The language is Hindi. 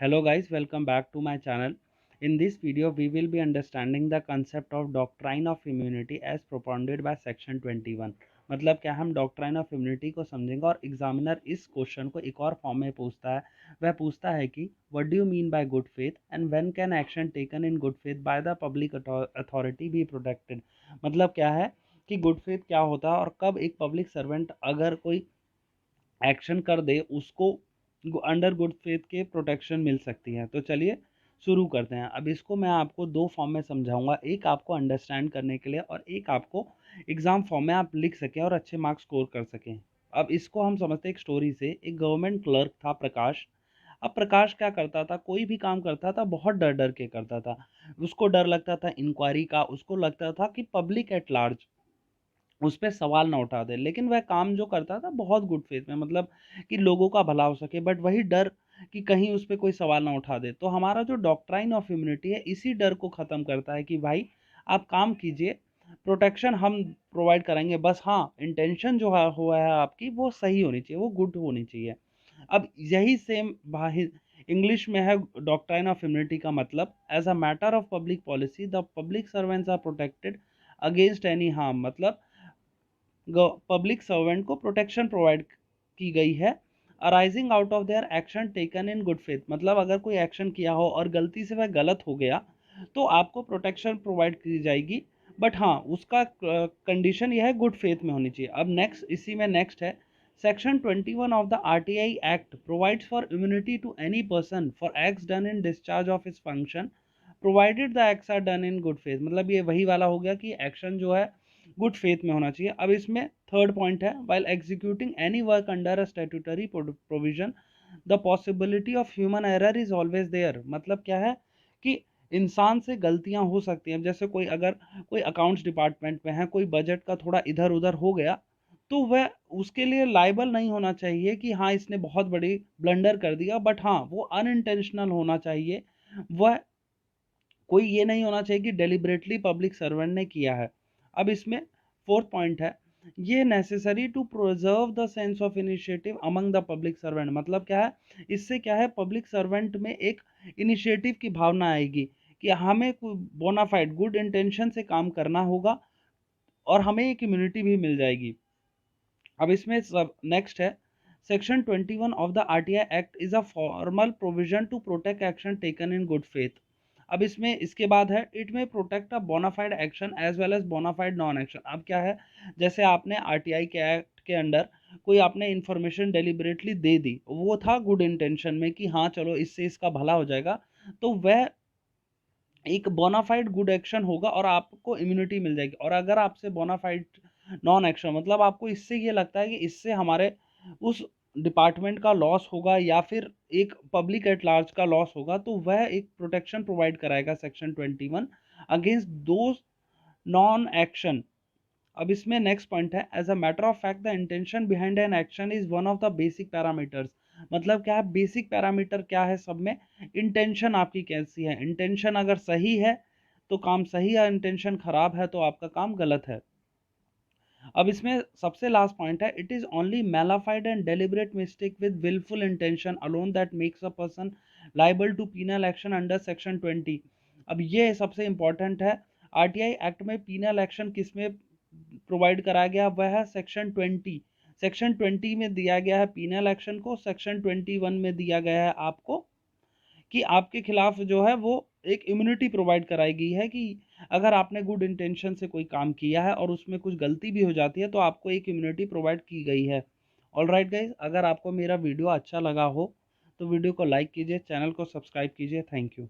Hello guys, welcome back to my channel. In this video, we will be understanding the concept of doctrine of immunity as propounded by section 21. मतलब क्या हम डॉक्ट्राइन ऑफ इम्यूनिटी को समझेंगे और एग्जामिनर इस क्वेश्चन को एक और फॉर्म में पूछता है। वह पूछता है कि what do you mean by good faith and when can action taken in good faith by the public authority be protected. मतलब क्या है कि गुड फेथ क्या होता है और कब एक पब्लिक सर्वेंट अगर कोई एक्शन कर दे उसको अंडर गुड फेथ के प्रोटेक्शन मिल सकती है। तो चलिए शुरू करते हैं। अब इसको मैं आपको दो फॉर्म में समझाऊंगा, एक आपको अंडरस्टैंड करने के लिए और एक आपको एग्जाम फॉर्म में आप लिख सकें और अच्छे मार्क्स स्कोर कर सकें। अब इसको हम समझते हैं एक स्टोरी से। एक गवर्नमेंट क्लर्क था प्रकाश। अब प्रकाश क्या करता था, कोई भी काम करता था बहुत डर डर के करता था। उसको डर लगता था इंक्वायरी का, उसको लगता था कि पब्लिक एट लार्ज उस पे सवाल ना उठा दे, लेकिन वह काम जो करता था बहुत गुड फेथ में, मतलब कि लोगों का भला हो सके, बट वही डर कि कहीं उस पे कोई सवाल ना उठा दे। तो हमारा जो डॉक्ट्राइन ऑफ इम्यूनिटी है इसी डर को ख़त्म करता है कि भाई आप काम कीजिए, प्रोटेक्शन हम प्रोवाइड करेंगे, बस हाँ इंटेंशन जो है हुआ है आपकी वो सही होनी चाहिए, वो गुड होनी चाहिए। अब यही सेम इंग्लिश में है डॉक्ट्राइन ऑफ इम्यूनिटी का मतलब as a matter of public policy the public servants are protected against any harm. मतलब पब्लिक सर्वेंट को प्रोटेक्शन प्रोवाइड की गई है arising out of their action taken in good faith. मतलब अगर कोई एक्शन किया हो और गलती से वह गलत हो गया तो आपको प्रोटेक्शन प्रोवाइड की जाएगी, बट हाँ उसका कंडीशन यह है गुड फेथ में होनी चाहिए। अब नेक्स्ट इसी में नेक्स्ट है section 21 of the RTI act provides for immunity to any person for acts done in discharge of his function provided the acts are done in good faith. मतलब ये वही वाला हो गया कि एक्शन जो है गुड फेथ में होना चाहिए। अब इसमें थर्ड पॉइंट है while executing any work under a statutory provision the possibility of human error is always there. मतलब क्या है कि इंसान से गलतियां हो सकती हैं। जैसे कोई अगर कोई अकाउंट्स डिपार्टमेंट में है, कोई बजट का थोड़ा इधर उधर हो गया तो वह उसके लिए लाइबल नहीं होना चाहिए कि हाँ इसने बहुत बड़ी ब्लंडर कर दिया, बट हाँ वो अनइंटेंशनल होना चाहिए। वह कोई ये नहीं होना चाहिए कि डेलिबरेटली पब्लिक सर्वेंट ने किया है। अब इसमें फोर्थ पॉइंट है ये necessary to preserve the sense of initiative among the public servant. मतलब क्या है, इससे क्या है पब्लिक सर्वेंट में एक इनिशिएटिव की भावना आएगी कि हमें बोनाफाइड गुड इंटेंशन से काम करना होगा और हमें एक इम्यूनिटी भी मिल जाएगी। अब इसमें सब नेक्स्ट है section 21 of the RTI act is a formal provision to protect action taken in good faith. अब इसमें इसके बाद है it may protect a bona fide action as well as bona fide non action. अब क्या है, जैसे आपने आरटीआई के एक्ट के अंडर कोई आपने इंफॉर्मेशन डेलिबरेटली दे दी, वो था गुड इंटेंशन में कि हाँ चलो इससे इसका भला हो जाएगा, तो वह एक बोनाफाइड गुड एक्शन होगा और आपको इम्यूनिटी मिल जाएगी। और अगर आपसे बोनाफाइड नॉन एक्शन मतलब आपको इससे ये लगता है कि इससे हमारे उस डिपार्टमेंट का लॉस होगा या फिर एक पब्लिक एट लार्ज का लॉस होगा, तो वह एक प्रोटेक्शन प्रोवाइड कराएगा section 21 against those non action. अब इसमें नेक्स्ट पॉइंट है as a matter of fact the intention behind an action is one of the basic parameters. मतलब क्या है, बेसिक पैरामीटर क्या है सब में, इंटेंशन आपकी कैसी है। इंटेंशन अगर सही है तो काम सही है, इंटेंशन खराब है तो आपका काम गलत है। अब इसमें सबसे लास्ट पॉइंट है it is only malafide and deliberate mistake with wilful intention alone that makes a person liable to penal action under section 20। अब ये सबसे इंपॉर्टेंट है, आरटीआई एक्ट में पीनल एक्शन किस में प्रोवाइड कराया गया, वह है सेक्शन 20। सेक्शन 20 में दिया गया है पीनल एक्शन को, सेक्शन 21 में दिया गया है आपको कि आपके खिलाफ जो है वो एक इम्यूनिटी प्रोवाइड कराई गई है कि अगर आपने गुड इंटेंशन से कोई काम किया है और उसमें कुछ गलती भी हो जाती है तो आपको एक इम्यूनिटी प्रोवाइड की गई है। ऑल राइट गाइज, अगर आपको मेरा वीडियो अच्छा लगा हो तो वीडियो को लाइक कीजिए, चैनल को सब्सक्राइब कीजिए। Thank you.